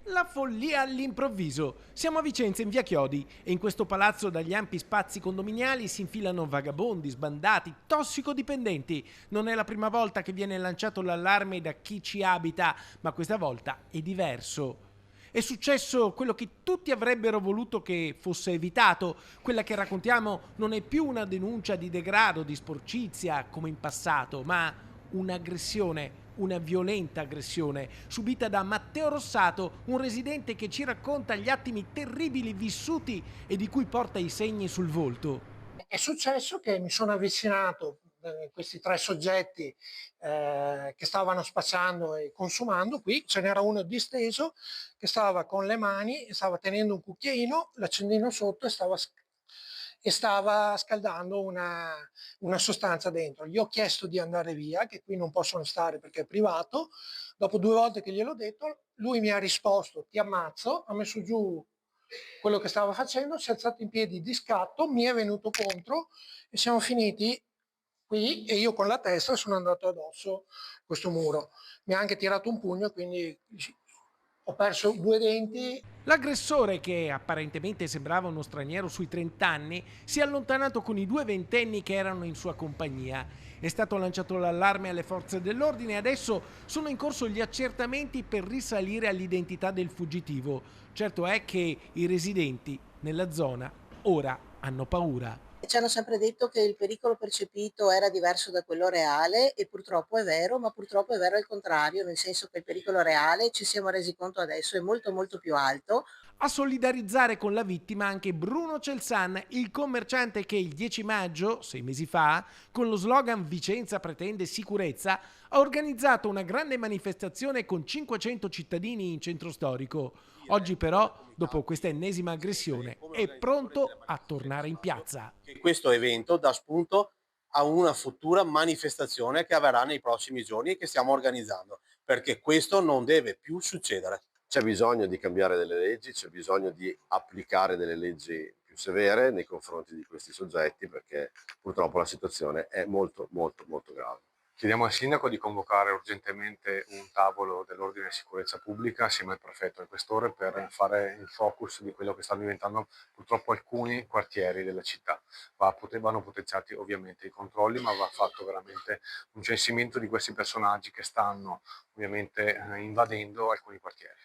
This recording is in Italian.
La follia all'improvviso. Siamo a Vicenza in via Chiodi e in questo palazzo dagli ampi spazi condominiali si infilano vagabondi, sbandati, tossicodipendenti. Non è la prima volta che viene lanciato l'allarme da chi ci abita, ma questa volta è diverso. È successo quello che tutti avrebbero voluto che fosse evitato. Quella che raccontiamo non è più una denuncia di degrado, di sporcizia come in passato, ma un'aggressione, una violenta aggressione subita da Matteo Rossato, un residente che ci racconta gli attimi terribili vissuti e di cui porta i segni sul volto. È successo che mi sono avvicinato questi tre soggetti che stavano spacciando e consumando. Qui ce n'era uno disteso che stava con le mani, stava tenendo un cucchiaino, l'accendino sotto e stava scaldando una sostanza dentro. Gli ho chiesto di andare via, che qui non possono stare perché è privato. Dopo 2 volte che gliel'ho detto, lui mi ha risposto ti ammazzo, ha messo giù quello che stava facendo, si è alzato in piedi di scatto, mi è venuto contro e siamo finiti qui e io con la testa sono andato addosso questo muro. Mi ha anche tirato un pugno, quindi ho perso 2 denti. L'aggressore, che apparentemente sembrava uno straniero sui 30 anni, si è allontanato con i due ventenni che erano in sua compagnia. È stato lanciato l'allarme alle forze dell'ordine e adesso sono in corso gli accertamenti per risalire all'identità del fuggitivo. Certo è che i residenti nella zona ora hanno paura. Ci hanno sempre detto che il pericolo percepito era diverso da quello reale e purtroppo è vero, ma purtroppo è vero il contrario, nel senso che il pericolo reale, ci siamo resi conto adesso, è molto molto più alto. A solidarizzare con la vittima anche Bruno Celsan, il commerciante che il 10 maggio, 6 mesi fa, con lo slogan Vicenza pretende sicurezza, ha organizzato una grande manifestazione con 500 cittadini in centro storico. Oggi però, dopo questa ennesima aggressione, è pronto a tornare in piazza. Che questo evento dà spunto a una futura manifestazione che avverrà nei prossimi giorni e che stiamo organizzando, perché questo non deve più succedere. C'è bisogno di cambiare delle leggi, c'è bisogno di applicare delle leggi più severe nei confronti di questi soggetti perché purtroppo la situazione è molto molto molto grave. Chiediamo al sindaco di convocare urgentemente un tavolo dell'ordine e sicurezza pubblica assieme al prefetto e al questore per fare il focus di quello che stanno diventando purtroppo alcuni quartieri della città. Vanno potenziati ovviamente i controlli, ma va fatto veramente un censimento di questi personaggi che stanno ovviamente invadendo alcuni quartieri.